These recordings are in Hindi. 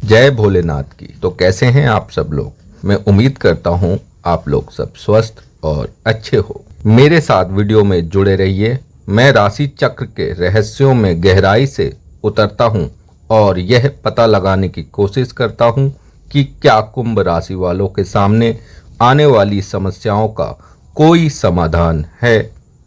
जय भोलेनाथ की। तो कैसे हैं आप सब लोग? मैं उम्मीद करता हूं आप लोग सब स्वस्थ और अच्छे हो। मेरे साथ वीडियो में जुड़े रहिए। मैं राशि चक्र के रहस्यों में गहराई से उतरता हूं और यह पता लगाने की कोशिश करता हूं कि क्या कुंभ राशि वालों के सामने आने वाली समस्याओं का कोई समाधान है।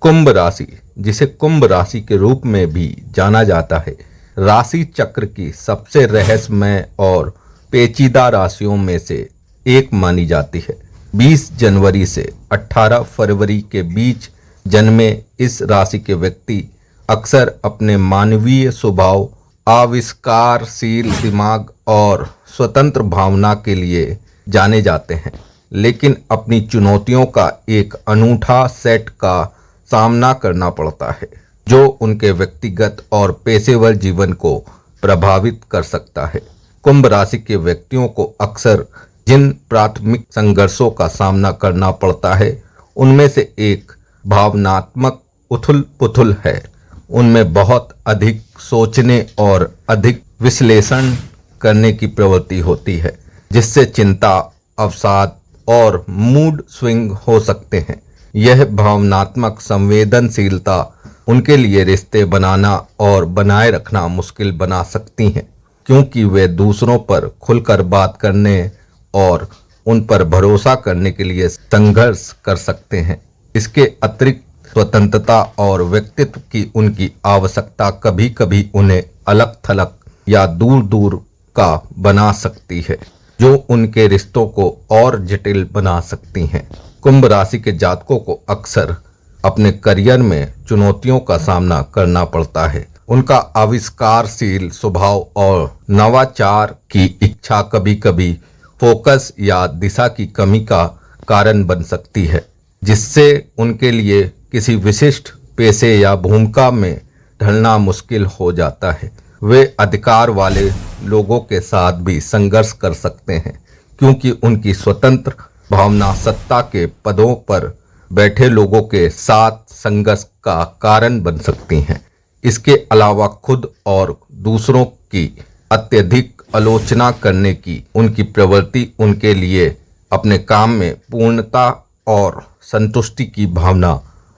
कुंभ राशि, जिसे कुंभ राशि के रूप में भी जाना जाता है, राशि चक्र की सबसे रहस्यमय और पेचीदा राशियों में से एक मानी जाती है। 20 जनवरी से 18 फरवरी के बीच जन्मे इस राशि के व्यक्ति अक्सर अपने मानवीय स्वभाव, आविष्कारशील दिमाग और स्वतंत्र भावना के लिए जाने जाते हैं, लेकिन अपनी चुनौतियों का एक अनूठा सेट का सामना करना पड़ता है जो उनके व्यक्तिगत और पेशेवर जीवन को प्रभावित कर सकता है। कुंभ राशि के व्यक्तियों को अक्सर जिन प्राथमिक संघर्षों का सामना करना पड़ता है उनमें से एक भावनात्मक उथल पुथल है। उनमें बहुत अधिक सोचने और अधिक विश्लेषण करने की प्रवृत्ति होती है, जिससे चिंता, अवसाद और मूड स्विंग हो सकते हैं। यह भावनात्मक संवेदनशीलता उनके लिए रिश्ते बनाना और बनाए रखना मुश्किल बना सकती हैं, क्योंकि वे दूसरों पर खुलकर बात करने और उन पर भरोसा करने के लिए संघर्ष कर सकते हैं। इसके अतिरिक्त स्वतंत्रता और व्यक्तित्व की उनकी आवश्यकता कभी कभी उन्हें अलग थलग या दूर दूर का बना सकती है, जो उनके रिश्तों को और जटिल बना सकती हैं। कुंभ राशि के जातकों को अक्सर अपने करियर में चुनौतियों का सामना करना पड़ता है। उनका आविष्कारशील स्वभाव और नवाचार की इच्छा कभी कभी फोकस या दिशा की कमी का कारण बन सकती है, जिससे उनके लिए किसी विशिष्ट पेशे या भूमिका में ढलना मुश्किल हो जाता है। वे अधिकार वाले लोगों के साथ भी संघर्ष कर सकते हैं, क्योंकि उनकी स्वतंत्र भावना सत्ता के पदों पर बैठे लोगों के साथ संघर्ष का कारण बन सकती हैं। इसके अलावा खुद और दूसरों की अत्यधिक आलोचना करने की उनकी प्रवृत्ति उनके लिए अपने काम में पूर्णता और संतुष्टि की भावना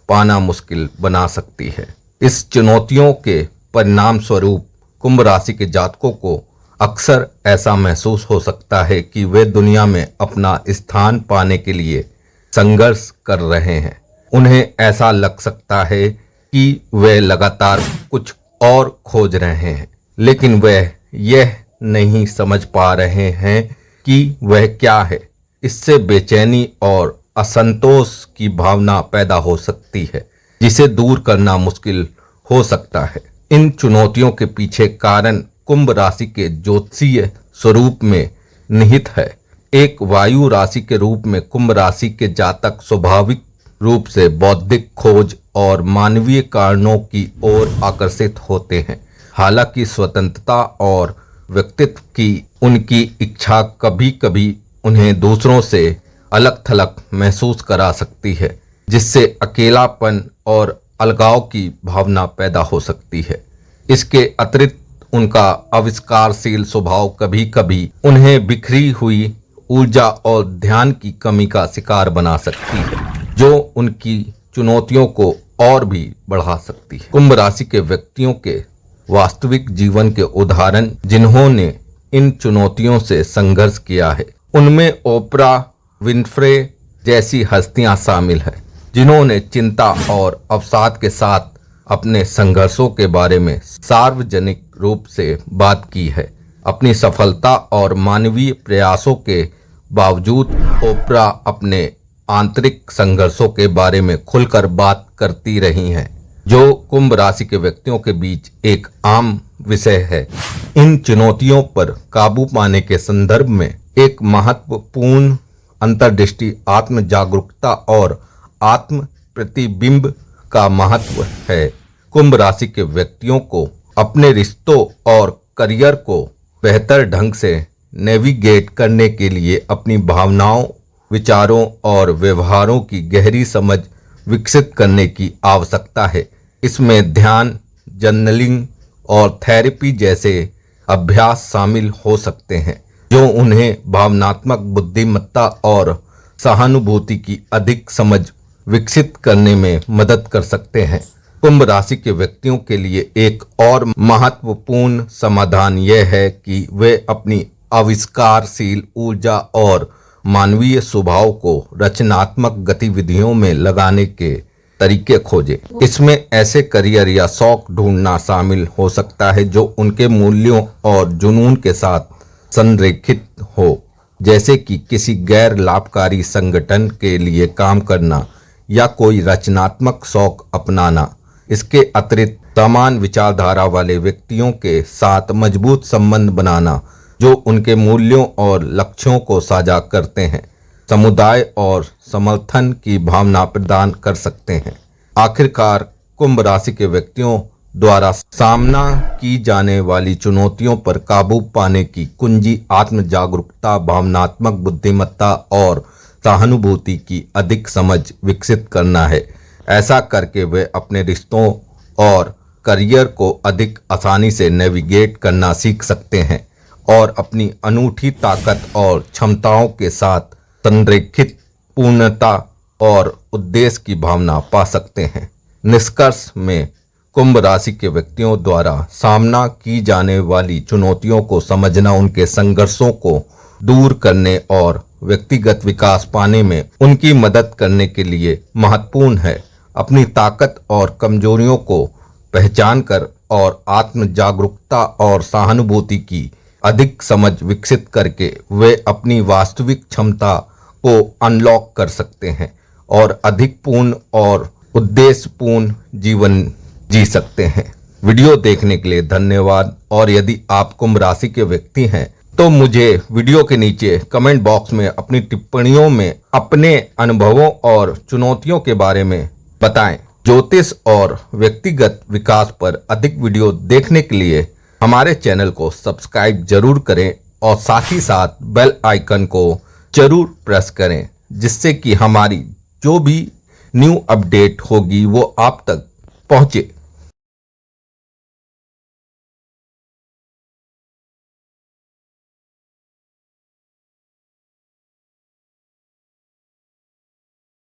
पाना मुश्किल बना सकती है। इस चुनौतियों के परिणाम स्वरूप कुंभ राशि के जातकों को अक्सर ऐसा महसूस हो सकता है कि वे दुनिया में अपना स्थान पाने के लिए संघर्ष कर रहे हैं। उन्हें ऐसा लग सकता है कि वे लगातार कुछ और खोज रहे हैं, लेकिन वे यह नहीं समझ पा रहे हैं कि वह क्या है। इससे बेचैनी और असंतोष की भावना पैदा हो सकती है, जिसे दूर करना मुश्किल हो सकता है। इन चुनौतियों के पीछे कारण कुंभ राशि के ज्योतिषीय स्वरूप में निहित है। एक वायु राशि के रूप में कुंभ राशि के जातक स्वाभाविक रूप से बौद्धिक खोज और मानवीय कारणों की ओर आकर्षित होते हैं। हालांकि स्वतंत्रता और व्यक्तित्व की उनकी इच्छा कभी कभी उन्हें दूसरों से अलग थलग महसूस करा सकती है, जिससे अकेलापन और अलगाव की भावना पैदा हो सकती है। इसके अतिरिक्त उनका आविष्कारशील स्वभाव कभी कभी उन्हें बिखरी हुई ऊर्जा और ध्यान की कमी का शिकार बना सकती है, जो उनकी चुनौतियों को और भी बढ़ा सकती है। कुंभ राशि के व्यक्तियों के वास्तविक जीवन के उदाहरण जिन्होंने इन चुनौतियों से संघर्ष किया है, उनमें ओपरा विनफ्रे जैसी हस्तियां शामिल हैं, जिन्होंने चिंता और अवसाद के साथ अपने संघर्षों के बारे में सार्वजनिक रूप से बात की है। अपनी सफलता और मानवीय प्रयासों के बावजूद ओपरा अपने आंतरिक संघर्षों के बारे में खुलकर बात करती रही हैं, जो कुंभ राशि के व्यक्तियों के बीच एक आम विषय है। इन चुनौतियों पर काबू पाने के संदर्भ में एक महत्वपूर्ण अंतर्दृष्टि आत्म जागरूकता और आत्म प्रतिबिंब का महत्व है। कुंभ राशि के व्यक्तियों को अपने रिश्तों और करियर को बेहतर ढंग से नेविगेट करने के लिए अपनी भावनाओं, विचारों और व्यवहारों की गहरी समझ विकसित करने की आवश्यकता है। इसमें ध्यान, जर्नलिंग और थेरेपी जैसे अभ्यास शामिल हो सकते हैं जो उन्हें भावनात्मक बुद्धिमत्ता और सहानुभूति की अधिक समझ विकसित करने में मदद कर सकते हैं। कुंभ राशि के व्यक्तियों के लिए एक और महत्वपूर्ण समाधान यह है कि वे अपनी आविष्कारशील ऊर्जा और मानवीय स्वभाव को रचनात्मक गतिविधियों में लगाने के तरीके खोजें। इसमें ऐसे करियर या शौक ढूंढना शामिल हो सकता है जो उनके मूल्यों और जुनून के साथ संरेखित हो, जैसे कि किसी गैर लाभकारी संगठन के लिए काम करना या कोई रचनात्मक शौक अपनाना। इसके अतिरिक्त समान विचारधारा वाले व्यक्तियों के साथ मजबूत संबंध बनाना जो उनके मूल्यों और लक्ष्यों को साझा करते हैं, समुदाय और समर्थन की भावना प्रदान कर सकते हैं। आखिरकार कुंभ राशि के व्यक्तियों द्वारा सामना की जाने वाली चुनौतियों पर काबू पाने की कुंजी आत्म जागरूकता, भावनात्मक बुद्धिमत्ता और सहानुभूति की अधिक समझ विकसित करना है। ऐसा करके वे अपने रिश्तों और करियर को अधिक आसानी से नेविगेट करना सीख सकते हैं और अपनी अनूठी ताकत और क्षमताओं के साथ संरेखित पूर्णता और उद्देश्य की भावना पा सकते हैं। निष्कर्ष में कुंभ राशि के व्यक्तियों द्वारा सामना की जाने वाली चुनौतियों को समझना उनके संघर्षों को दूर करने और व्यक्तिगत विकास पाने में उनकी मदद करने के लिए महत्वपूर्ण है। अपनी ताकत और कमजोरियों को पहचान कर और आत्म जागरूकता और सहानुभूति की अधिक समझ विकसित करके वे अपनी वास्तविक क्षमता को अनलॉक कर सकते हैं और अधिक पूर्ण और उद्देश्यपूर्ण जीवन जी सकते हैं। वीडियो देखने के लिए धन्यवाद। और यदि आप कुंभ राशि के व्यक्ति हैं तो मुझे वीडियो के नीचे कमेंट बॉक्स में अपनी टिप्पणियों में अपने अनुभवों और चुनौतियों के बारे में बताएं। ज्योतिष और व्यक्तिगत विकास पर अधिक वीडियो देखने के लिए हमारे चैनल को सब्सक्राइब जरूर करें और साथ ही साथ बेल आइकन को जरूर प्रेस करें, जिससे कि हमारी जो भी न्यू अपडेट होगी वो आप तक पहुंचे।